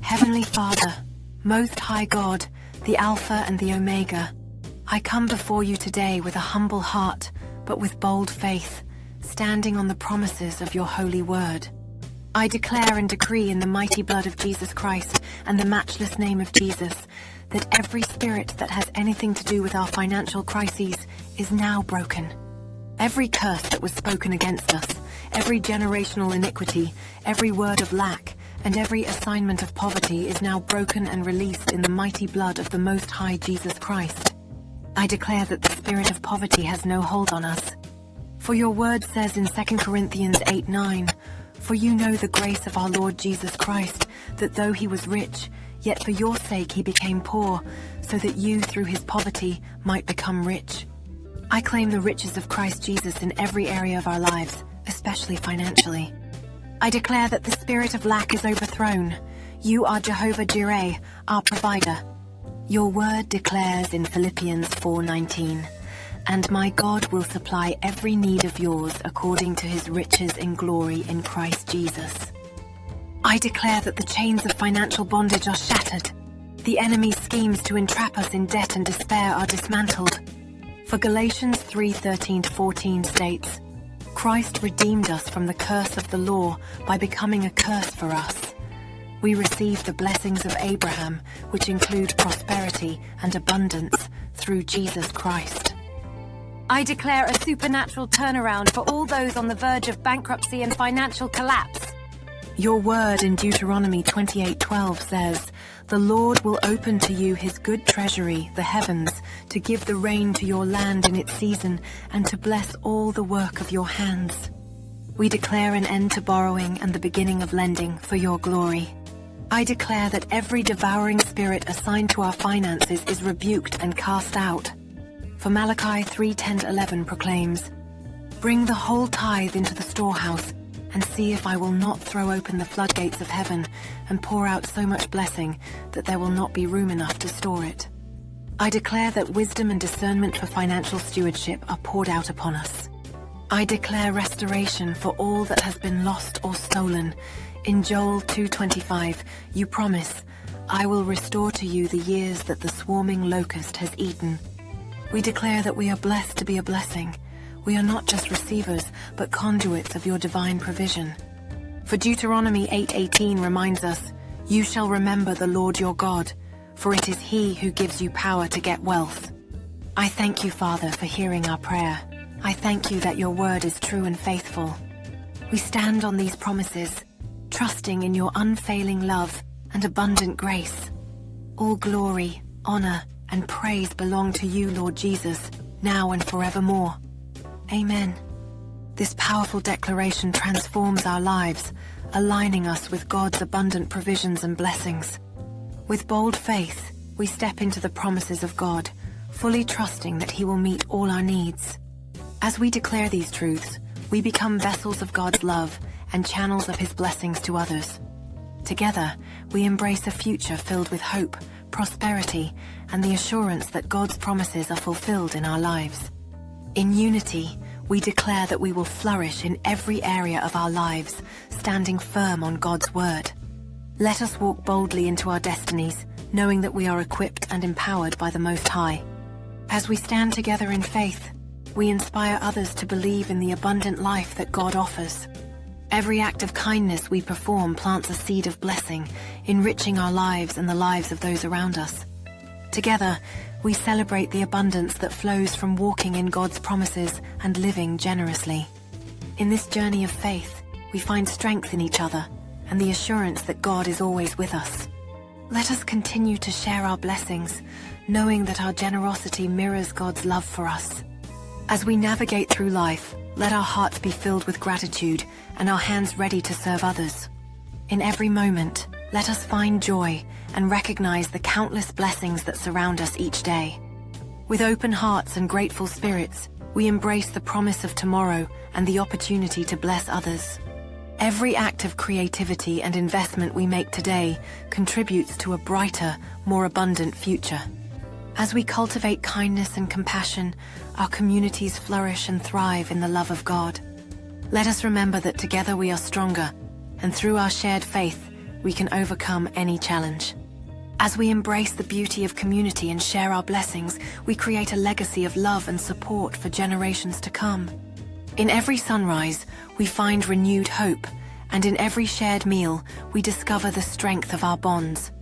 Heavenly Father, Most High God, the Alpha and the Omega, I come before you today with a humble heart, but with bold faith, standing on the promises of your holy word. I declare and decree in the mighty blood of Jesus Christ and the matchless name of Jesus that every spirit that has anything to do with our financial crises is now broken. Every curse that was spoken against us, every generational iniquity, every word of lack, and every assignment of poverty is now broken and released in the mighty blood of the Most High Jesus Christ. I declare that the spirit of poverty has no hold on us. For your word says in 2 Corinthians 8:9, "For you know the grace of our Lord Jesus Christ, that though he was rich, yet for your sake he became poor, so that you through his poverty might become rich." I claim the riches of Christ Jesus in every area of our lives, especially financially. I declare that the spirit of lack is overthrown. You are Jehovah Jireh, our provider. Your word declares in Philippians 4:19, "And my God will supply every need of yours according to his riches in glory in Christ Jesus." I declare that the chains of financial bondage are shattered. The enemy's schemes to entrap us in debt and despair are dismantled. For Galatians 3:13-14 states, "Christ redeemed us from the curse of the law by becoming a curse for us. We receive the blessings of Abraham, which include prosperity and abundance through Jesus Christ." I declare a supernatural turnaround for all those on the verge of bankruptcy and financial collapse. Your word in Deuteronomy 28:12 says, "The Lord will open to you his good treasury, the heavens, to give the rain to your land in its season, and to bless all the work of your hands." We declare an end to borrowing and the beginning of lending for your glory. I declare that every devouring spirit assigned to our finances is rebuked and cast out. For Malachi 3:10-11 proclaims, "Bring the whole tithe into the storehouse, and see if I will not throw open the floodgates of heaven and pour out so much blessing that there will not be room enough to store it." I declare that wisdom and discernment for financial stewardship are poured out upon us. I declare restoration for all that has been lost or stolen. In Joel 2:25, you promise, "I will restore to you the years that the swarming locust has eaten." We declare that we are blessed to be a blessing. We are not just receivers, but conduits of your divine provision. For Deuteronomy 8:18 reminds us, "You shall remember the Lord your God, for it is he who gives you power to get wealth." I thank you, Father, for hearing our prayer. I thank you that your word is true and faithful. We stand on these promises, trusting in your unfailing love and abundant grace. All glory, honor, and praise belong to you, Lord Jesus, now and forevermore. Amen. This powerful declaration transforms our lives, aligning us with God's abundant provisions and blessings. With bold faith, we step into the promises of God, fully trusting that he will meet all our needs. As we declare these truths, we become vessels of God's love and channels of his blessings to others. Together, we embrace a future filled with hope, prosperity, and the assurance that God's promises are fulfilled in our lives. In unity, we declare that we will flourish in every area of our lives, standing firm on God's word. Let us walk boldly into our destinies, knowing that we are equipped and empowered by the Most High. As we stand together in faith, we inspire others to believe in the abundant life that God offers. Every act of kindness we perform plants a seed of blessing, enriching our lives and the lives of those around us. Together, we celebrate the abundance that flows from walking in God's promises and living generously. In this journey of faith, we find strength in each other and the assurance that God is always with us. Let us continue to share our blessings, knowing that our generosity mirrors God's love for us. As we navigate through life, let our hearts be filled with gratitude and our hands ready to serve others. In every moment, let us find joy and recognize the countless blessings that surround us each day. With open hearts and grateful spirits, we embrace the promise of tomorrow and the opportunity to bless others. Every act of creativity and investment we make today contributes to a brighter, more abundant future. As we cultivate kindness and compassion, our communities flourish and thrive in the love of God. Let us remember that together we are stronger, and through our shared faith, we can overcome any challenge. As we embrace the beauty of community and share our blessings, we create a legacy of love and support for generations to come. In every sunrise, we find renewed hope, and in every shared meal, we discover the strength of our bonds.